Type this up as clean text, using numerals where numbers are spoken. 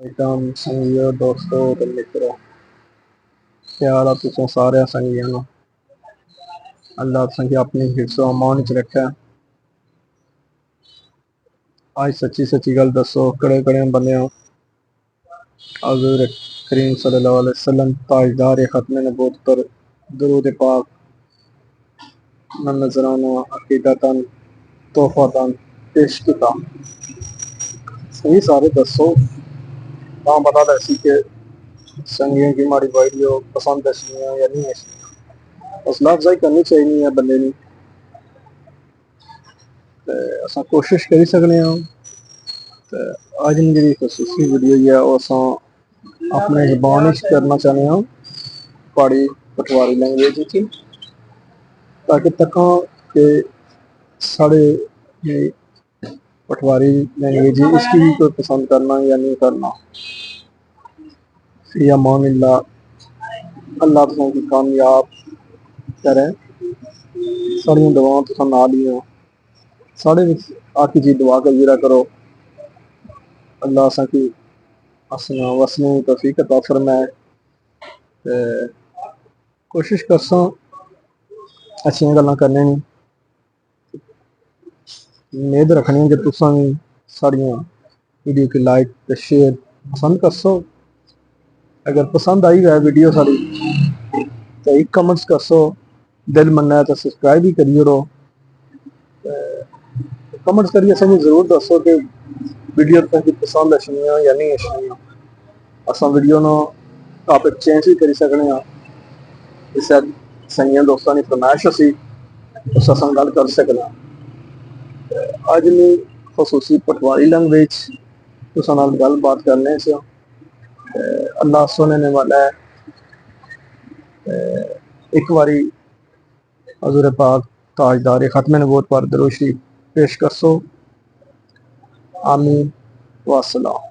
एकम संगियो दोस्तों ते मित्रों, क्या हाल है तुसां सारे संगियां नु। अल्लाह तुसां अपनी हिफ्ज़ो अमान च रखे। आज सच्ची सच्ची गल दसो, कड़े कड़े बने हो। हज़ूर करीम सल्लल्लाहु अलैहि वसल्लम ताजदार ख़त्म नबूवत पर दरूद पाक न नजराना अकीदतन तोहफतन पेश किया। सही सारे दसो ना पता दसी के संगियों की माड़ी वीडियो पसंद दसनी या नहीं दसनी। हौसला अफजाई करनी चाहिए है बंदे ने। असां कोशिश करी सकने हैं। अज मेरी खसूसी वीडियो है वो असां अपने ज़बान करना चाहते हैं, पहाड़ी पटवारी लैंग्वेज, ताकि तक कि साढ़े पटवारी लैंग्वेज इसकी भी कोई पसंद करना या नहीं करना। या मान अल्लाह तुम की कामयाब करें। साड़ियाँ दुआं तुम ना लियो, साढ़े आखी जी दुआ करा करो। अल्लाह असा की हसना वसने की तौफीक अता फरमाए। कोशिश करसा अच्छियां गल्लां करने नी। उम्मीद रखनी कि तुसां भी साड़ियां वीडियो की लाइक ते शेयर पसंद करसो। अगर पसंद आई है वीडियो साड़ी तो एक कमेंट्स करसो, दिल मन्ना तो सब्सक्राइब भी करिए रो। कमेंट्स करिए असेंगी जरूर दसो कि वीडियो तुसेंगी पसंद अच्छियां या नहीं अच्छियां। असां वीडियो ना टॉपिक चेंज भी करी सकने हाँ। इस संगियां दोस्तों की फरमाइश असी उस असां गल कर सकना। अज मैं खसूसी पटवारी लैंग्वेज तुसां नाल गल बात करने से अल्लाह सुनने वाला है। एक बारी हज़ूर पाक ताजदार ख़त्म नबूवत पर दरूद शरीफ पेश करसो। आमीन वासलाम।